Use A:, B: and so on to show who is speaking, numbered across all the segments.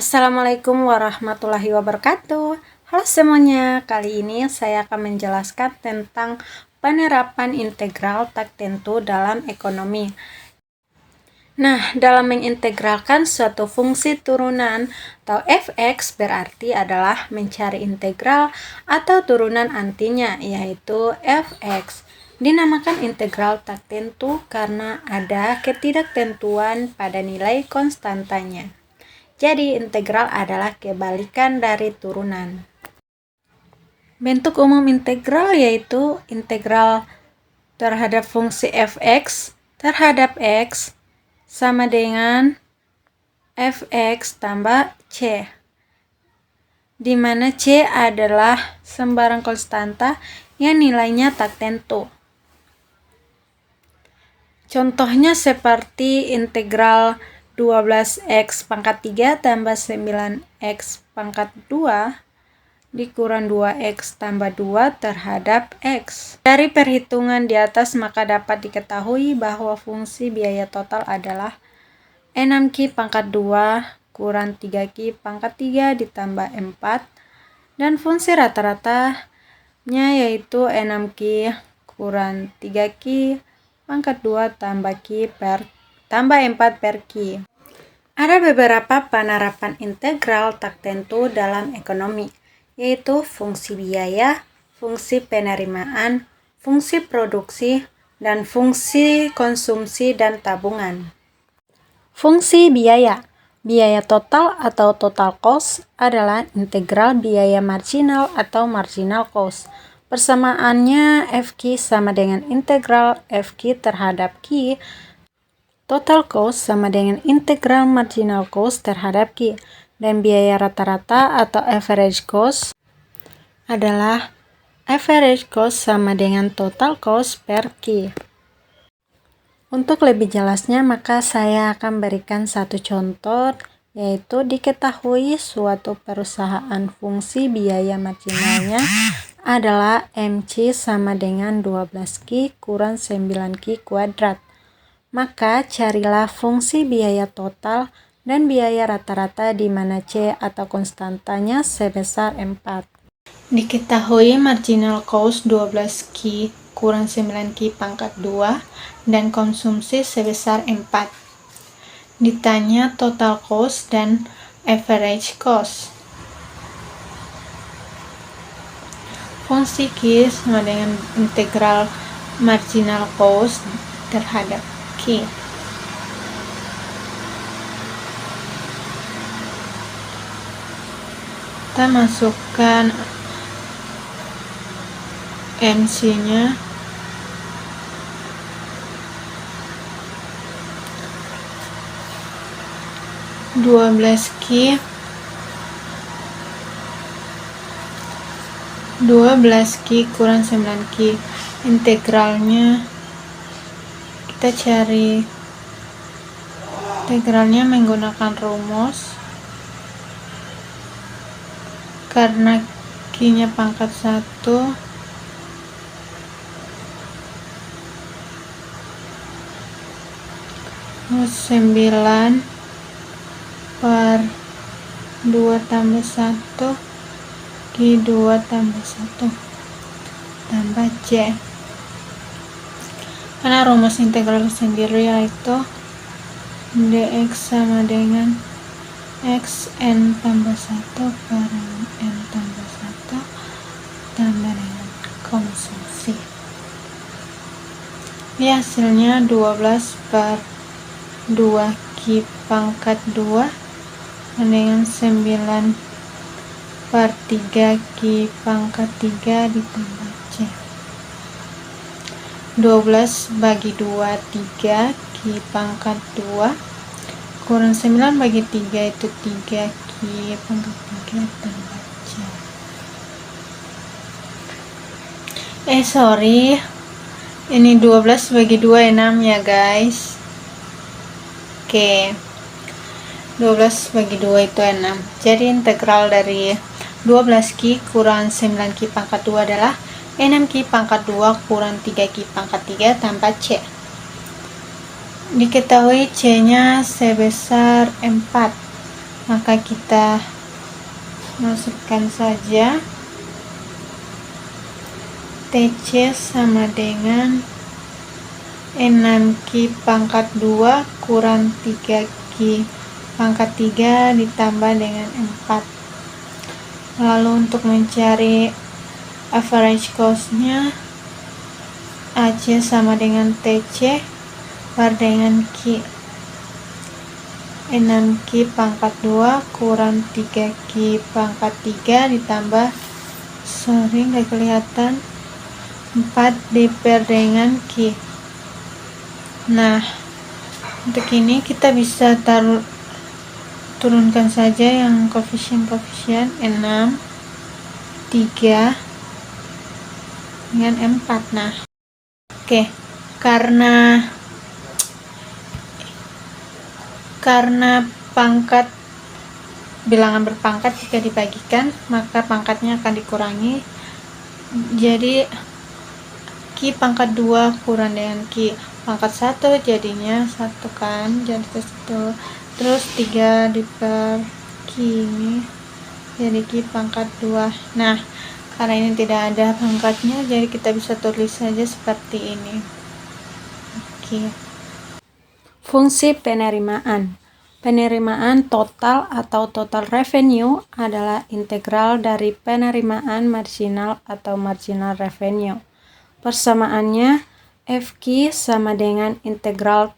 A: Assalamualaikum warahmatullahi wabarakatuh. Halo semuanya, kali ini saya akan menjelaskan tentang penerapan integral tak tentu dalam ekonomi. Nah, dalam mengintegralkan suatu fungsi turunan atau fx berarti adalah mencari integral atau turunan antinya, yaitu fx. Dinamakan integral tak tentu karena ada ketidaktentuan pada nilai konstantanya. Jadi, integral adalah kebalikan dari turunan. Bentuk umum integral yaitu integral terhadap fungsi fx terhadap x sama dengan fx tambah c, di mana c adalah sembarang konstanta yang nilainya tak tentu. Contohnya seperti integral 12x pangkat 3 tambah 9x pangkat 2 dikurang 2x tambah 2 terhadap x. Dari perhitungan di atas maka dapat diketahui bahwa fungsi biaya total adalah 6q pangkat 2 kurang 3q pangkat 3 ditambah 4, dan fungsi rata-ratanya yaitu 6q kurang 3q pangkat 2 tambah 4 per q. Ada beberapa penerapan integral tak tentu dalam ekonomi, yaitu fungsi biaya, fungsi penerimaan, fungsi produksi, dan fungsi konsumsi dan tabungan. Fungsi biaya. Biaya total atau total cost adalah integral biaya marginal atau marginal cost. Persamaannya Fq sama dengan integral Fq terhadap Q. Total cost sama dengan integral marginal cost terhadap Q, dan biaya rata-rata atau average cost adalah average cost sama dengan total cost per Q. Untuk lebih jelasnya maka saya akan berikan satu contoh, yaitu diketahui suatu perusahaan fungsi biaya marginalnya adalah MC sama dengan 12Q kurang 9Q kuadrat. Maka carilah fungsi biaya total dan biaya rata-rata di mana C atau konstantanya sebesar 4. Diketahui marginal cost 12Q kurang 9Q pangkat 2 dan konsumsi sebesar 4. Ditanya total cost dan average cost. Fungsi Q sama dengan integral marginal cost terhadap Q. Kita masukkan MC-nya. Dua belas Q kurang 9Q. Integralnya kita cari integralnya menggunakan rumus. Karena Q-nya pangkat 1, terus 9 per 2 tambah 1 Q2 tambah 1 tambah C. Karena rumus integral sendiri yaitu dx sama dengan xn tambah 1 per n tambah 1 tambah dengan konsumsi. Ini hasilnya 12 per 2Q pangkat 2 dengan 9 per 3Q pangkat 3 ditambah C. 12 bagi 2 3Q pangkat 2 kurang 9 bagi 3 itu 3Q pangkat 3 tambah C. Ini 12 bagi 2 6 ya guys. Oke, 12 bagi 2 itu 6. Jadi integral dari 12Q kurang 9Q pangkat 2 adalah 6Q pangkat 2 kurang 3Q pangkat 3 tambah C. Diketahui C-nya sebesar 4. Maka kita masukkan saja TC sama dengan 6Q pangkat 2 kurang 3Q pangkat 3 ditambah dengan 4. Lalu untuk mencari average cost-nya, AC sama dengan TC per dengan Q. 6Q pangkat 2 kurang 3Q pangkat 3 ditambah, nggak kelihatan, 4 diper dengan Q. Nah, untuk ini kita bisa turunkan saja yang koefisien 6, 3 dengan 4. Nah, oke, karena pangkat bilangan berpangkat jika dibagikan, maka pangkatnya akan dikurangi. Jadi Q pangkat 2 kurang dengan Q pangkat 1 jadinya 1 kan, jadi ke situ. Terus 3 diper Q ini jadi Q pangkat 2. Nah, karena ini tidak ada pangkatnya, jadi kita bisa tulis saja seperti ini. Oke. Fungsi penerimaan. Penerimaan total atau total revenue adalah integral dari penerimaan marginal atau marginal revenue. Persamaannya FQ sama dengan integral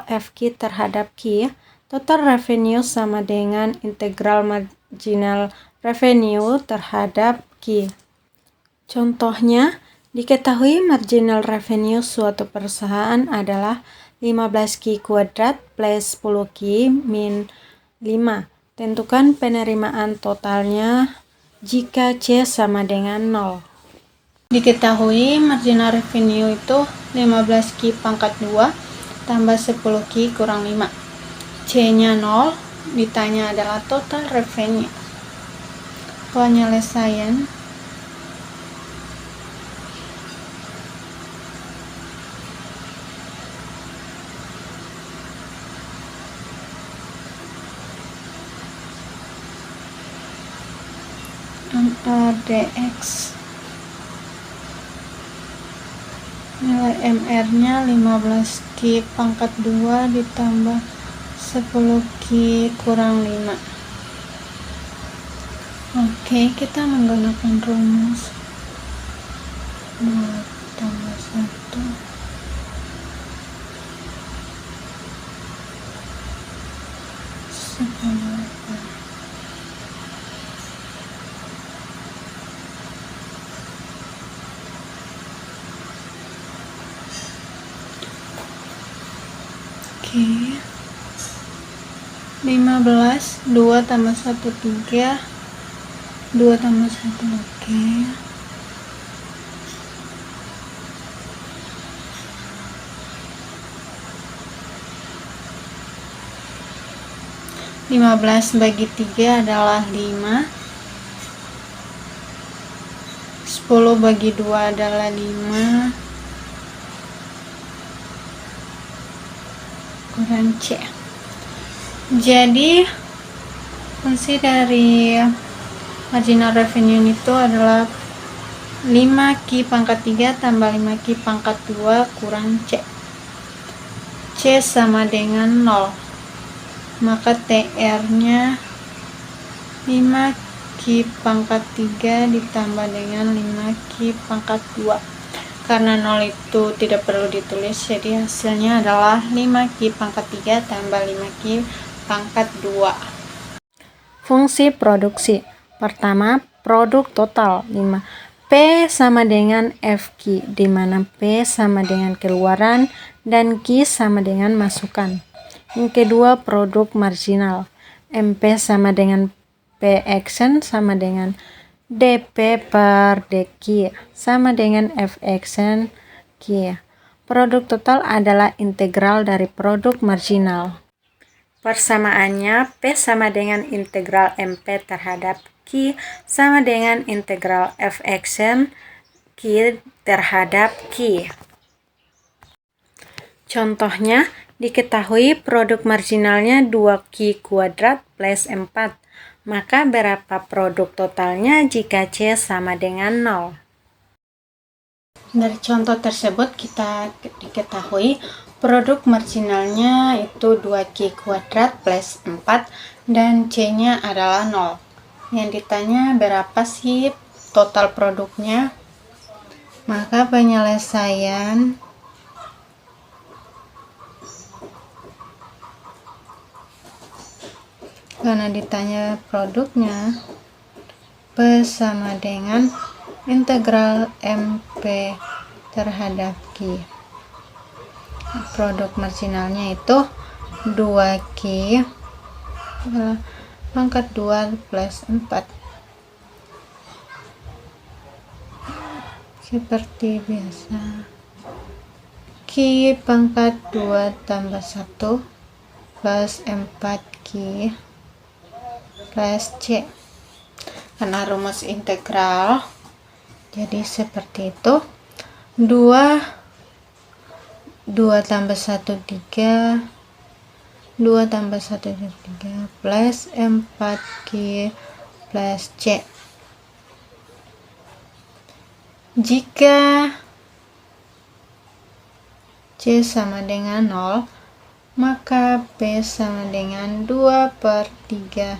A: FQ terhadap Q. Total revenue sama dengan integral marginal revenue terhadap Q. Contohnya, diketahui marginal revenue suatu perusahaan adalah 15Q kuadrat plus 10Q min 5. Tentukan penerimaan totalnya jika C sama dengan 0. Diketahui marginal revenue itu 15Q pangkat 2 tambah 10Q kurang 5. C-nya 0, ditanya adalah total revenue. Penyelesaian. MRDX, nilai MR nya 15Q pangkat 2 ditambah 10Q kurang 5. Oke, kita menggunakan rumus 2 tambah 1 10. Oke, 15, 2 tambah 1, 3, 2 tambah 1, oke. 15 bagi 3 adalah 5. 10 bagi 2 adalah 5. Kurang C. Jadi fungsi dari marginal revenue itu adalah 5Q pangkat 3 tambah 5Q pangkat 2 kurang C. C sama dengan 0. Maka TR nya 5Q pangkat 3 ditambah dengan 5Q pangkat 2. Karena 0 itu tidak perlu ditulis, jadi hasilnya adalah 5Q pangkat 3 tambah 5Q pangkat 2. Fungsi produksi. Pertama, produk total 5. P sama dengan FQ, di mana P sama dengan keluaran dan Q sama dengan masukan. Yang kedua, produk marginal. MP sama dengan P action sama dengan DP per DQ sama dengan F action Q. Produk total adalah integral dari produk marginal. Persamaannya P sama dengan integral MP terhadap Q sama dengan integral F action Q terhadap Q. Contohnya, Diketahui produk marginalnya 2Q kuadrat plus 4. Maka berapa produk totalnya jika C sama dengan 0? Dari contoh tersebut kita diketahui produk marginalnya itu 2Q kuadrat plus 4 dan C-nya adalah 0. Yang ditanya berapa sih total produknya? Maka penyelesaian karena ditanya produknya, P sama dengan integral MP terhadap Q. Produk marginalnya itu 2Q pangkat 2 plus 4. Seperti biasa, Q pangkat 2 tambah 1 plus 4Q plus C. Karena rumus integral, jadi seperti itu. 2 tambah 1 3, 2 tambah 1 3 plus 4Q plus C. Jika C sama dengan 0, maka P sama dengan 2/3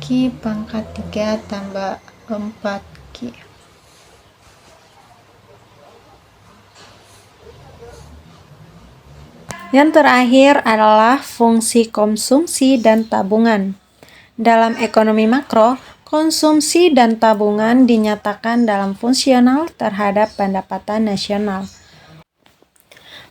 A: Q pangkat 3 tambah 4Q. Yang terakhir adalah fungsi konsumsi dan tabungan. Dalam ekonomi makro, konsumsi dan tabungan dinyatakan dalam fungsional terhadap pendapatan nasional.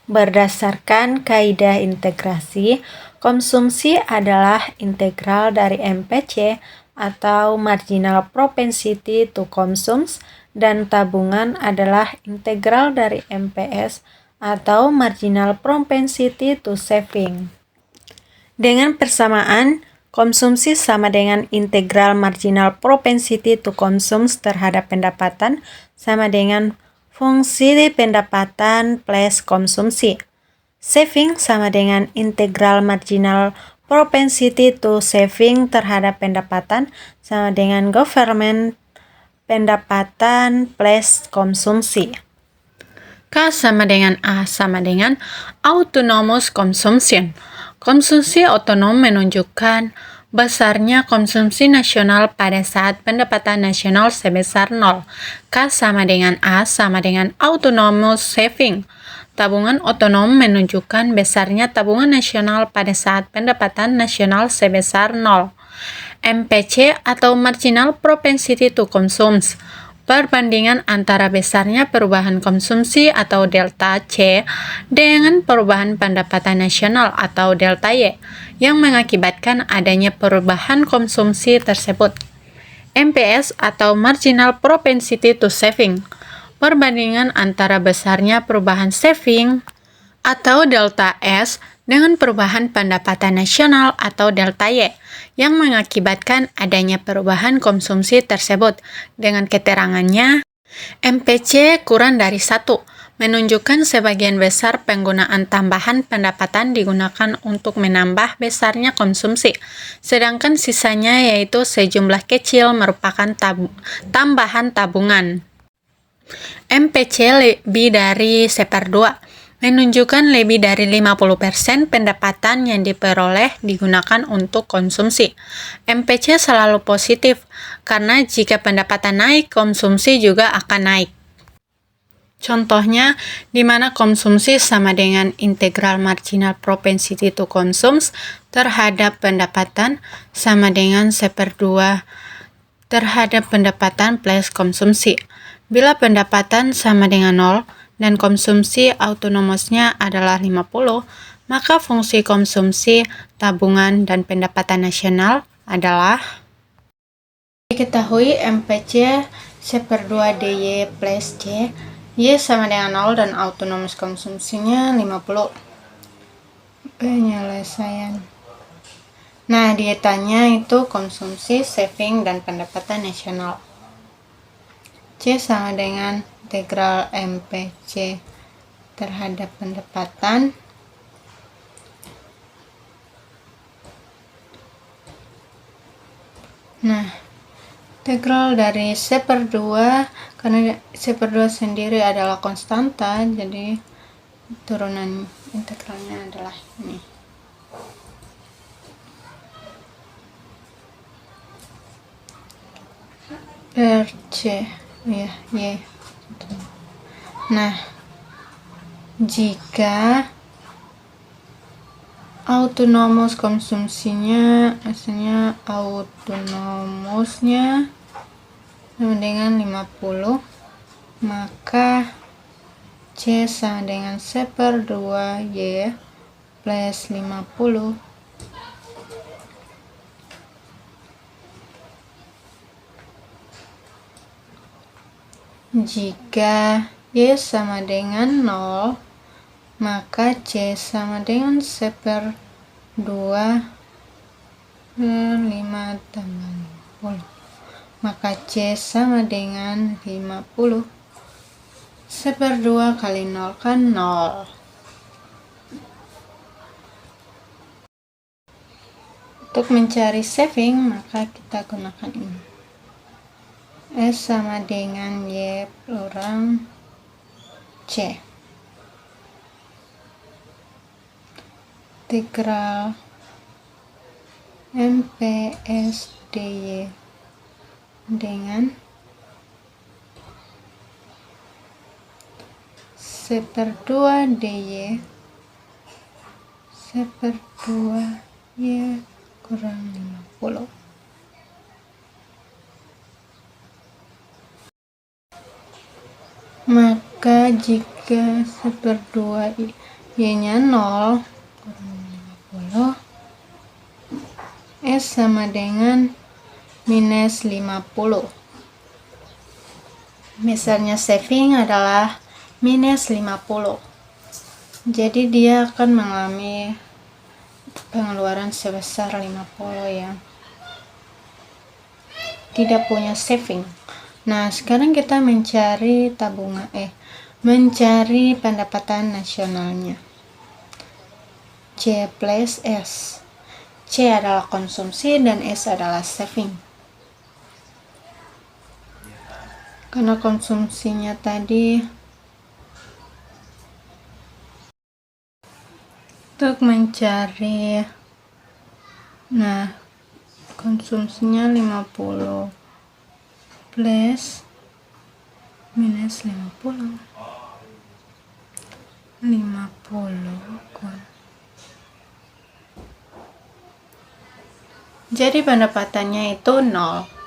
A: Berdasarkan kaidah integrasi, konsumsi adalah integral dari MPC atau marginal propensity to consume, dan tabungan adalah integral dari MPS atau marginal propensity to saving. Dengan persamaan, konsumsi sama dengan integral marginal propensity to consume terhadap pendapatan sama dengan fungsi pendapatan plus konsumsi. Saving sama dengan integral marginal propensity to saving terhadap pendapatan sama dengan government pendapatan plus konsumsi. K sama dengan A sama dengan autonomous consumption. Konsumsi otonom menunjukkan besarnya konsumsi nasional pada saat pendapatan nasional sebesar 0. K sama dengan A sama dengan autonomous saving. Tabungan otonom menunjukkan besarnya tabungan nasional pada saat pendapatan nasional sebesar 0. MPC atau marginal propensity to consume. Perbandingan antara besarnya perubahan konsumsi atau delta C dengan perubahan pendapatan nasional atau delta Y yang mengakibatkan adanya perubahan konsumsi tersebut. MPS atau marginal propensity to saving. Perbandingan antara besarnya perubahan saving atau delta S dengan perubahan pendapatan nasional atau delta Y yang mengakibatkan adanya perubahan konsumsi tersebut. Dengan keterangannya, MPC kurang dari 1 menunjukkan sebagian besar penggunaan tambahan pendapatan digunakan untuk menambah besarnya konsumsi, sedangkan sisanya yaitu sejumlah kecil merupakan tambahan tabungan. MPC lebih dari 1/2 menunjukkan lebih dari 50% pendapatan yang diperoleh digunakan untuk konsumsi. MPC selalu positif, karena jika pendapatan naik, konsumsi juga akan naik. Contohnya, di mana konsumsi sama dengan integral marginal propensity to consume terhadap pendapatan sama dengan 1/2 terhadap pendapatan plus konsumsi. Bila pendapatan sama dengan 0, dan konsumsi autonomosnya adalah 50, maka fungsi konsumsi, tabungan, dan pendapatan nasional adalah diketahui MPC 1/2 DY plus C, Y sama dengan 0 dan autonomos konsumsinya 50. Penyelesaian. Nah, ditanya itu konsumsi, saving, dan pendapatan nasional. C sama dengan integral MPC terhadap pendapatan Nah, integral dari C/2, karena C/2 sendiri adalah konstanta, jadi turunan integralnya adalah ini. Per C, ya, Y. Nah, jika autonomous konsumsinya, asalnya autonomusnya sama dengan 50, maka C sama dengan C/2 Y plus 50. Jika Y sama dengan 0, maka C sama dengan C/2 per 5 tambah 50. Maka C sama dengan 50. C/2 kali 0 kan 0. Untuk mencari saving, maka kita gunakan ini. S sama dengan Y kurang C. Integral MPS dy dengan C/2 dy C/2 Y kurang 50. Maka jika C/2 Y-nya 0 kurang 50, S sama dengan minus 50. Misalnya saving adalah minus 50. Jadi dia akan mengalami pengeluaran sebesar 50 yang tidak punya saving. Nah, sekarang kita mencari mencari pendapatan nasionalnya. C plus S. C adalah konsumsi dan S adalah saving. Karena konsumsinya tadi, untuk mencari, nah, konsumsinya 50 plus minus 50 jadi pendapatannya itu 0.